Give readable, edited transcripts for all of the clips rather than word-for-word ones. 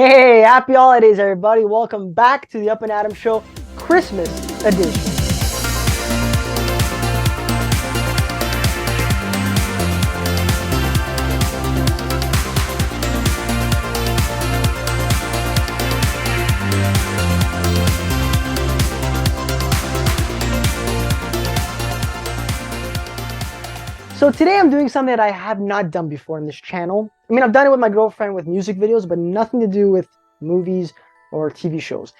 Hey, happy holidays, everybody. Welcome back to the Up and Adam Show Christmas edition. So today I'm doing something that I have not done before in this channel. I mean, I've done it with my girlfriend with music videos, but nothing to do with movies or TV shows.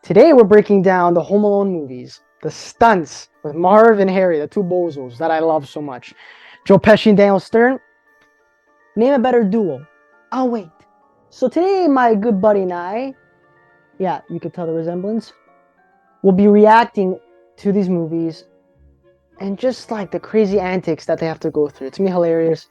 Today we're breaking down the Home Alone movies, the stunts with Marv and Harry, the two bozos that I love so much. Joe Pesci and Daniel Stern. Name a better duo. Oh, wait. So today my good buddy and I, yeah, you could tell the resemblance, will be reacting to these movies and just like the crazy antics that they have to go through. It's gonna be hilarious.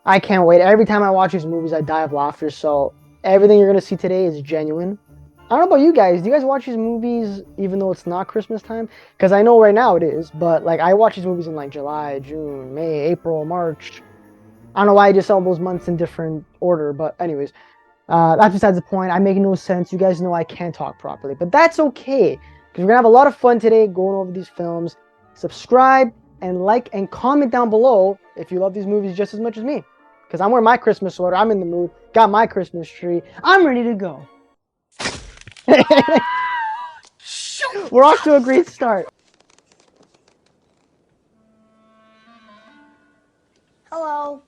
I can't wait. Every time I watch these movies, I die of laughter. So everything you're gonna see today is genuine. I don't know about you guys. Do you guys watch these movies even though it's not Christmas time? Because I know right now it is, but like I watch these movies in like July, June, May, April, March. I don't know why I just all those months in different order, but anyways, that's besides the point. I make no sense. You guys know I can't talk properly, but that's okay because we're gonna have a lot of fun today going over these films. Subscribe and like and comment down below if you love these movies just as much as me. Because I'm wearing my Christmas sweater. I'm in the mood. Got my Christmas tree. I'm ready to go. We're off to a great start. Hello.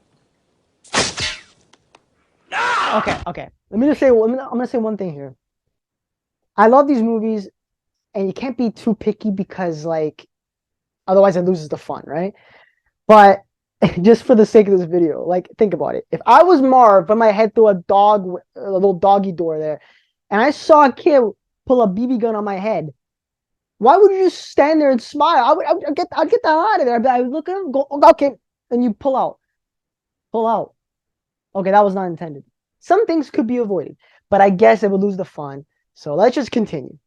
Okay. I'm gonna say one thing here. I love these movies, and you can't be too picky because like otherwise it loses the fun, right? But just for the sake of this video, like think about it. If I was Marv, put my head through a little doggy door there, and I saw a kid pull a BB gun on my head, why would you just stand there and smile? I'd get the hell out of there. I would look at him, go, okay, and you pull out. Pull out. Okay, that was not intended. Some things could be avoided, but I guess it would lose the fun. So let's just continue.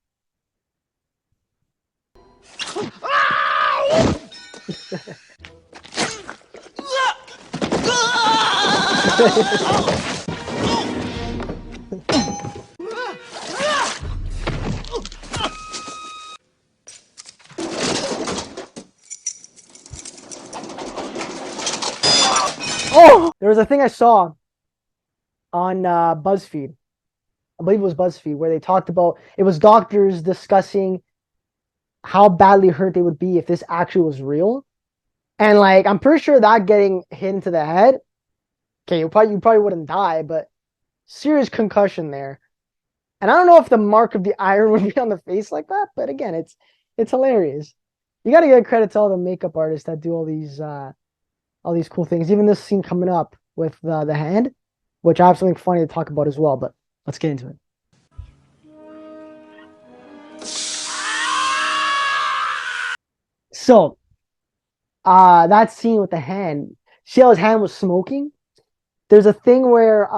Oh, there was a thing I saw on BuzzFeed. I believe it was BuzzFeed where they talked about it was doctors discussing how badly hurt they would be if this actually was real. And like I'm pretty sure that getting hit into the head, okay, you probably wouldn't die, but serious concussion there. And I don't know if the mark of the iron would be on the face like that, but again, it's hilarious. You got to give credit to all the makeup artists that do all these cool things. Even this scene coming up with the hand, which I have something funny to talk about as well. But let's get into it. So, that scene with the hand, see how his hand was smoking? There's a thing where,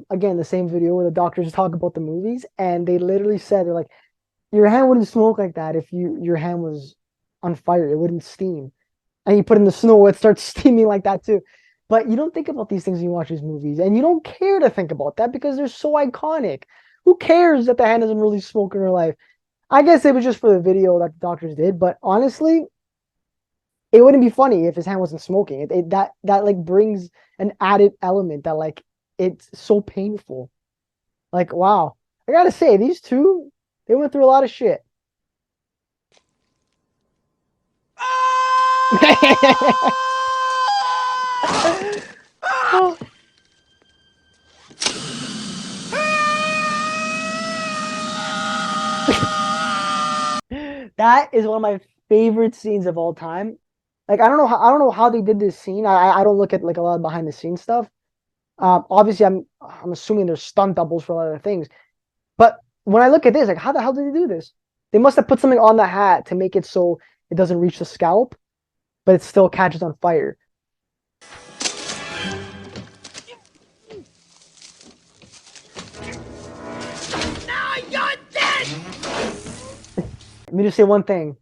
again, the same video where the doctors talk about the movies, and they literally said, they're like, your hand wouldn't smoke like that if your hand was on fire. It wouldn't steam. And you put in the snow, it starts steaming like that too. But you don't think about these things when you watch these movies, and you don't care to think about that because they're so iconic. Who cares that the hand doesn't really smoke in real life? I guess it was just for the video that the doctors did, but honestly, it wouldn't be funny if his hand wasn't smoking. That like brings an added element that like it's so painful. Like wow, I gotta say these two, they went through a lot of shit. That is one of my favorite scenes of all time. Like I don't know how they did this scene. I don't look at like a lot of behind the scenes stuff. Obviously I'm assuming there's stunt doubles for a lot of things. But when I look at this, like how the hell did they do this? They must have put something on the hat to make it so it doesn't reach the scalp, but it still catches on fire. Now you're dead. Let me just say one thing.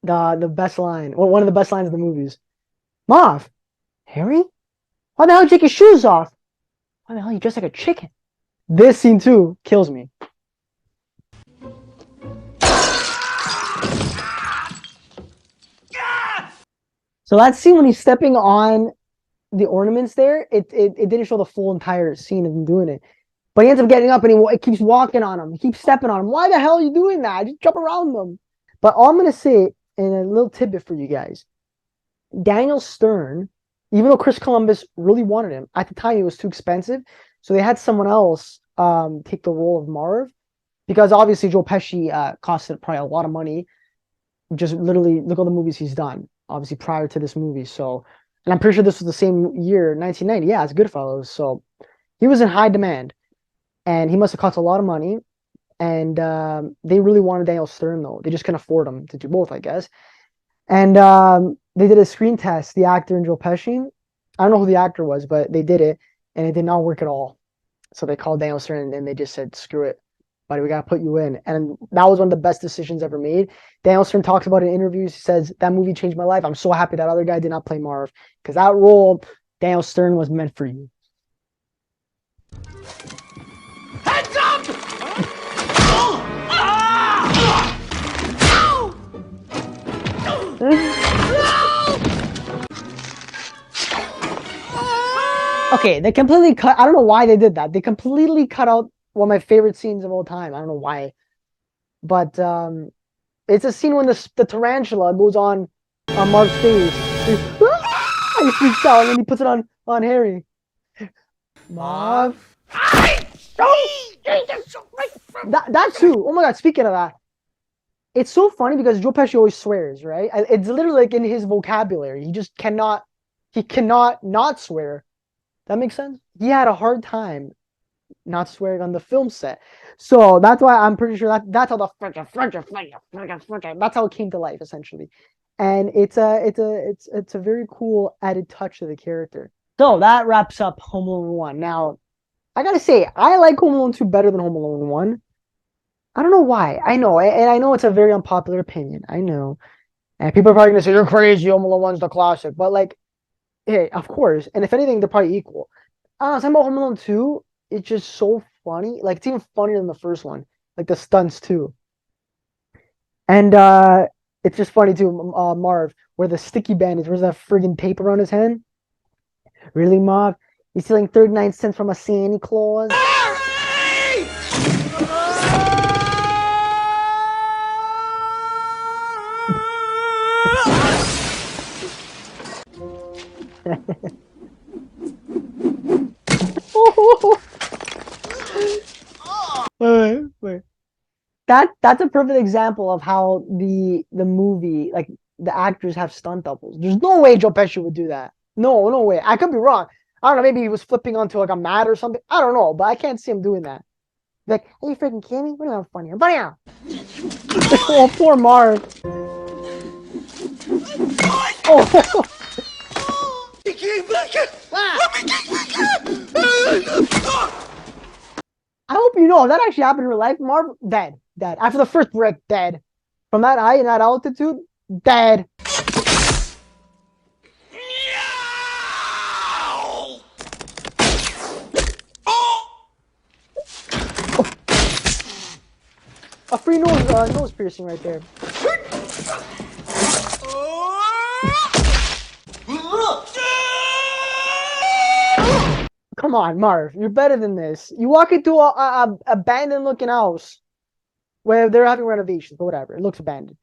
The best line, or one of the best lines of the movies. Marv, Harry, why the hell did you take your shoes off? Why the hell are you dressed like a chicken? This scene too kills me. So that scene when he's stepping on the ornaments there, it didn't show the full entire scene of him doing it. But he ends up getting up and he keeps walking on him. He keeps stepping on him. Why the hell are you doing that? Just jump around them. But all I'm going to say, and a little tidbit for you guys, Daniel Stern, even though Chris Columbus really wanted him, at the time he was too expensive. So they had someone else take the role of Marv. Because obviously Joe Pesci costed probably a lot of money. Just literally look at the movies he's done, obviously prior to this movie. So, and I'm pretty sure this was the same year, 1990. Yeah, it's Goodfellas. So he was in high demand. And he must have cost a lot of money. And they really wanted Daniel Stern, though. They just couldn't afford him to do both, I guess. And they did a screen test, the actor and Joe Pesci. I don't know who the actor was, but they did it. And it did not work at all. So they called Daniel Stern and they just said, screw it, buddy, we got to put you in. And that was one of the best decisions ever made. Daniel Stern talks about it in interviews. He says, that movie changed my life. I'm so happy that other guy did not play Marv. Because that role, Daniel Stern was meant for you. Heads up! Okay, they completely cut. I don't know why they did that. They completely cut out one of my favorite scenes of all time. I don't know why. But it's a scene when the tarantula goes on Mark's face. He freaks out and then he puts it on Harry. Marv. That too. Oh my god, speaking of that. It's so funny because Joe Pesci always swears, right? It's literally like in his vocabulary. He cannot not swear. That makes sense? He had a hard time not swearing on the film set. So that's why I'm pretty sure that's how that's how it came to life, essentially. And it's a very cool added touch to the character. So that wraps up Home Alone 1. Now, I gotta say, I like Home Alone 2 better than Home Alone 1. I don't know why. I know, and I know it's a very unpopular opinion. I know. And people are probably gonna say, you're crazy, Home Alone 1's the classic. But like, hey, of course. And if anything, they're probably equal. Talking about Home Alone 2, it's just so funny. Like, it's even funnier than the first one. Like the stunts too. And it's just funny too, Marv, where the sticky bandage, where's that friggin' tape around his hand? Really, Marv? You stealing 39 cents from a Santa Claus? Wait. That's a perfect example of how the movie, like the actors have stunt doubles. There's no way Joe Pesci would do that. No way. I could be wrong. I don't know. Maybe he was flipping onto like a mat or something. I don't know, but I can't see him doing that. Like, are you freaking kidding me? What do you have fun here? Funny now. Oh, poor Marv. Oh. I hope you know if that actually happened in real life. Marv, dead. After the first brick, dead. From that height and that altitude, dead. A free nose piercing right there. Come on, Marv. You're better than this. You walk into a abandoned looking house where they're having renovations, but whatever. It looks abandoned.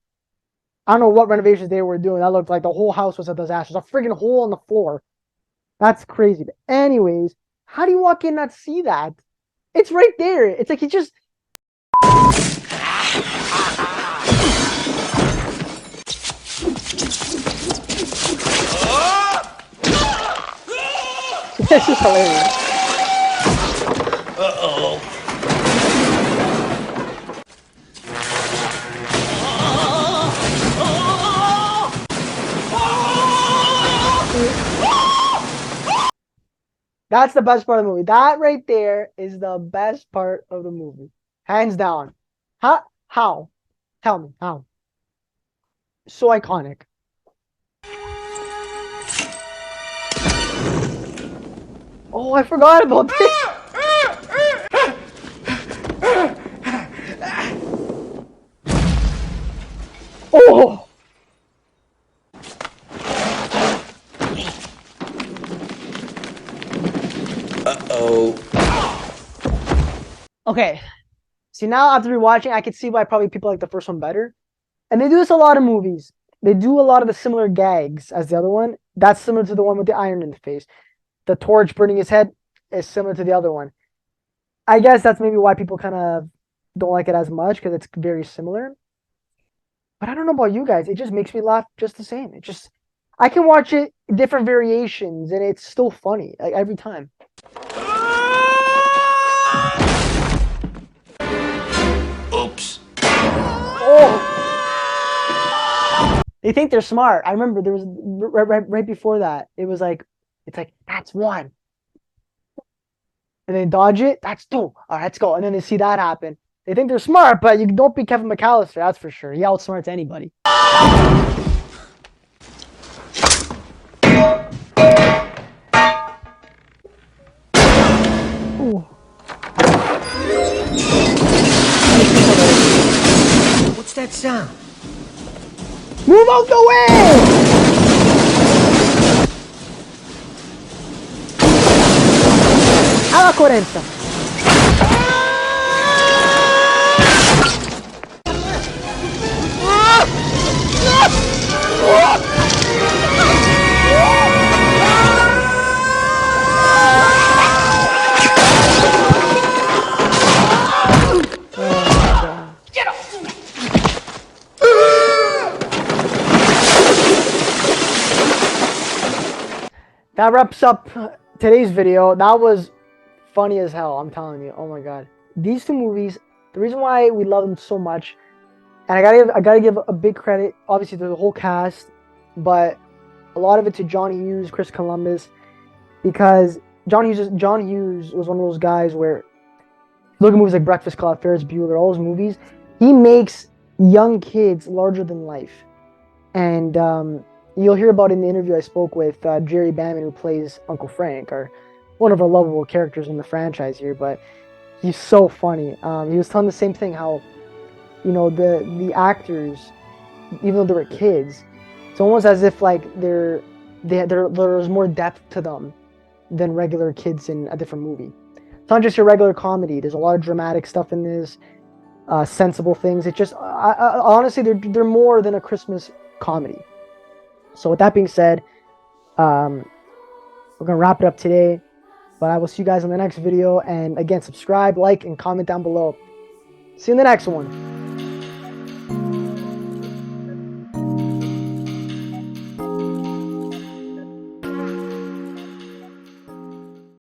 I don't know what renovations they were doing. That looked like the whole house was a disaster. There's a friggin' hole in the floor. That's crazy. But anyways, how do you walk in and not see that? It's right there. It's like he just... This is hilarious. Uh-oh. That's the best part of the movie. That right there is the best part of the movie. Hands down. How? Tell me, how? So iconic. Oh, I forgot about this. Okay. See, now after rewatching, I can see why probably people like the first one better. And they do this a lot of movies. They do a lot of the similar gags as the other one. That's similar to the one with the iron in the face. The torch burning his head is similar to the other one. I guess that's maybe why people kind of don't like it as much because it's very similar. But I don't know about you guys. It just makes me laugh just the same. It just I can watch it different variations and it's still funny like every time. Oops. Oh, they think they're smart. I remember there was right before that. It was like it's like that's one, and then dodge it. That's two. All right, let's go. And then they see that happen. They think they're smart, but you don't be Kevin McAllister. That's for sure. He outsmarts anybody. Ooh. What's that sound? Move out the way! Alla Corenza. That wraps up today's video. That was funny as hell, I'm telling you. Oh my god. These two movies, the reason why we love them so much, and I gotta give a big credit, obviously, to the whole cast, but a lot of it to John Hughes, Chris Columbus, because John Hughes was one of those guys where look at movies like Breakfast Club, Ferris Bueller, all those movies. He makes young kids larger than life, and you'll hear about in the interview I spoke with Jerry Bannon, who plays Uncle Frank, or one of our lovable characters in the franchise here. But he's so funny. He was telling the same thing, how the actors, even though they were kids, it's almost as if like there's more depth to them than regular kids in a different movie. It's not just your regular comedy. There's a lot of dramatic stuff in this, sensible things. It just honestly they're more than a Christmas comedy. So with that being said, we're gonna wrap it up today. But I will see you guys in the next video. And again, subscribe, like, and comment down below. See you in the next one.